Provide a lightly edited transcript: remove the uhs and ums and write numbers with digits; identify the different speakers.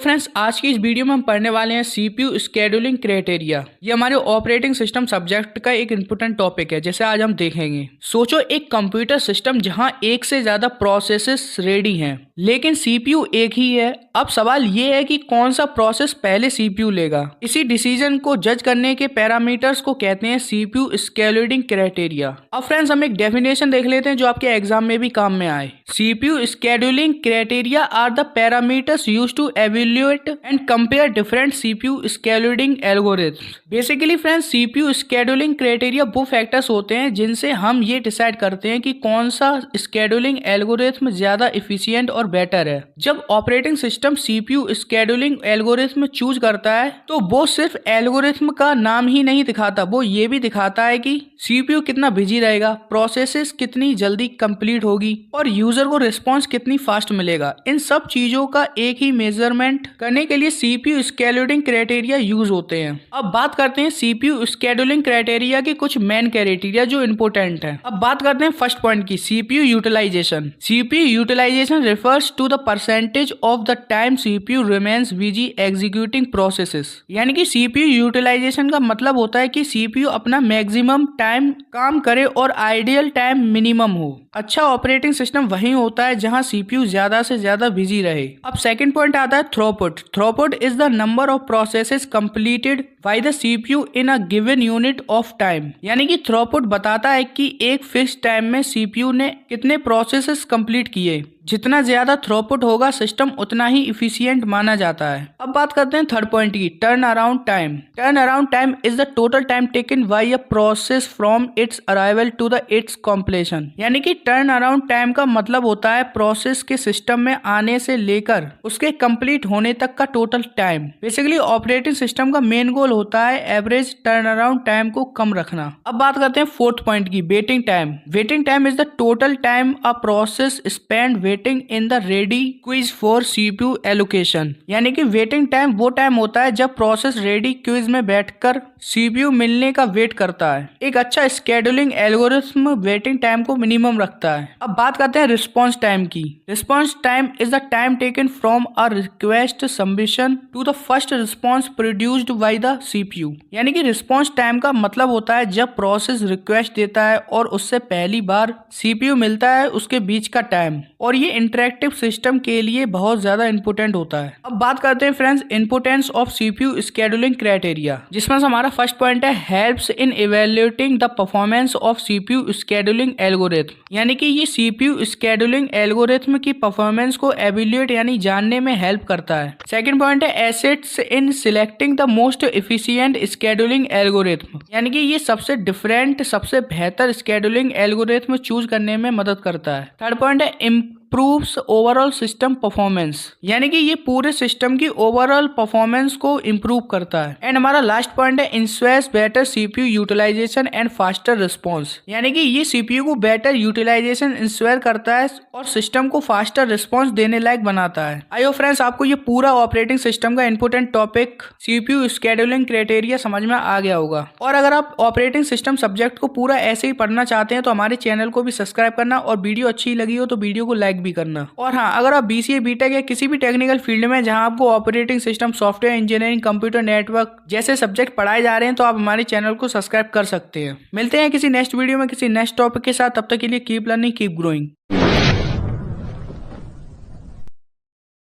Speaker 1: Friends, आज की इस वीडियो में हम पढ़ने वाले हैं सीपीयू स्केड्यूलिंग क्राइटेरिया। ये हमारे ऑपरेटिंग सिस्टम सब्जेक्ट का एक इम्पोर्टेंट टॉपिक है, जैसे आज हम देखेंगे। सोचो एक कंप्यूटर सिस्टम जहां एक से ज्यादा प्रोसेसेस रेडी हैं, लेकिन सीपीयू एक ही है। अब सवाल ये है कि कौन सा प्रोसेस पहले सीपीयू लेगा। इसी डिसीजन को जज करने के पैरामीटर्स को कहते हैं सीपीयू स्केड्यूलिंग क्राइटेरिया। अब फ्रेंड्स, हम एक डेफिनेशन देख लेते हैं जो आपके एग्जाम में भी काम में आए। CPU scheduling criteria are the parameters used to evaluate and compare different CPU scheduling algorithms। Basically friends, CPU scheduling criteria वो फैक्टर्स होते हैं जिनसे हम ये डिसाइड करते हैं कि कौन सा scheduling algorithm ज्यादा efficient और बेटर है। जब operating system CPU scheduling algorithm choose करता है तो वो सिर्फ एल्गोरिथम का नाम ही नहीं दिखाता, वो ये भी दिखाता है कि CPU कितना बिजी रहेगा, प्रोसेसेस कितनी जल्दी कंप्लीट होगी और यूजर को रिस्पॉन्स कितनी फास्ट मिलेगा। इन सब चीजों का एक ही मेजरमेंट करने के लिए सीपीयू स्केड्यूलिंग क्राइटेरिया यूज होते हैं। अब बात करते हैं सीपीयू स्केड्यूलिंग क्राइटेरिया के कुछ मेन क्राइटेरिया जो इंपॉर्टेंट है। अब बात करते हैं फर्स्ट पॉइंट की, CPU utilization. CPU utilization refers to the percentage of the time CPU remains busy executing processes. यानी कि सीपीयू यूटिलाइजेशन का मतलब होता है कि सीपीयू अपना मैक्सिमम टाइम काम करे और आइडियल टाइम मिनिमम हो। अच्छा ऑपरेटिंग सिस्टम वही होता है जहां सीपीयू ज्यादा से ज्यादा बिजी रहे। अब सेकंड पॉइंट आता है throughput. Throughput is the number of processes completed by the CPU in a given unit of time. यानी कि थ्रूपुट बताता है कि एक फिक्स टाइम में सीपीयू ने कितने प्रोसेसेस कंप्लीट किए। जितना ज्यादा थ्रूपुट होगा सिस्टम उतना ही इफिशिएंट माना जाता है। अब बात करते हैं थर्ड पॉइंट की, turn around time. Turn around time is the total time taken by a process from its arrival to the its completion. यानी कि टर्न अराउंड टाइम का मतलब होता है प्रोसेस के सिस्टम में आने से लेकर उसके कंप्लीट होने तक का total time. Basically operating system का मेन गोल होता है एवरेज टर्न अराउंड टाइम को कम रखना। अब बात करते हैं फोर्थ पॉइंट की, waiting time. Waiting time is the total time a process spend waiting in the ready quiz for CPU allocation. यानी कि वेटिंग टाइम वो टाइम होता है जब प्रोसेस रेडी क्विज में बैठकर सीपीयू मिलने का वेट करता है। एक अच्छा स्केड्यूलिंग एल्गोरिथम वेटिंग टाइम को मिनिमम रखता है। अब बात करते हैं रिस्पॉन्स टाइम की। Response time is the time taken from a request submission to the first response produced by the CPU. यानी कि रिस्पॉन्स टाइम का मतलब होता है जब प्रोसेस रिक्वेस्ट देता है और उससे पहली बार सीपीयू मिलता है उसके बीच का टाइम, और ये इंटरेक्टिव सिस्टम के लिए बहुत ज्यादा इंपोर्टेंट होता है। अब बात करते हैं friends importance of CPU scheduling criteria, जिसमें से हमारा फर्स्ट पॉइंट है helps in evaluating the performance of CPU scheduling algorithm. यानी कि ये सीपीयू स्केड्यूलिंग एल्गोरिथम की परफॉर्मेंस को एवेल्यूएट यानी जानने में हेल्प करता है। सेकंड पॉइंट है assets in selecting the most efficient scheduling algorithm. यानी कि ये सबसे डिफरेंट, सबसे बेहतर स्केड्यूलिंग एल्गोरिथम चूज करने में मदद करता है। थर्ड पॉइंट है इम्प्रूव्स ओवरऑल सिस्टम परफॉर्मेंस। यानी कि ये पूरे सिस्टम की ओवरऑल परफॉर्मेंस को इम्प्रूव करता है। एंड हमारा लास्ट पॉइंट है ensures better CPU utilization and faster response. यानी कि ये सीपीयू को बेटर यूटिलाइजेशन इंश्योर करता है और सिस्टम को फास्टर रिस्पॉन्स देने लायक बनाता है। आई होप फ्रेंड्स आपको ये पूरा ऑपरेटिंग सिस्टम का important topic CPU scheduling criteria समझ में आ गया होगा। और अगर आप ऑपरेटिंग सिस्टम सब्जेक्ट को पूरा ऐसे ही पढ़ना चाहते हैं तो हमारे चैनल को भी सब्सक्राइब करना, और वीडियो अच्छी लगी हो तो वीडियो को लाइक भी करना। और हाँ, अगर आप बीसीए, बीटेक या किसी भी टेक्निकल फील्ड में जहां आपको operating system, software engineering, computer network जैसे सब्जेक्ट पढ़ाए जा रहे हैं तो आप हमारे चैनल को सब्सक्राइब कर सकते हैं। मिलते हैं किसी नेक्स्ट वीडियो में किसी नेक्स्ट टॉपिक के साथ। तब तक के लिए कीप लर्निंग, कीप ग्रोइंग।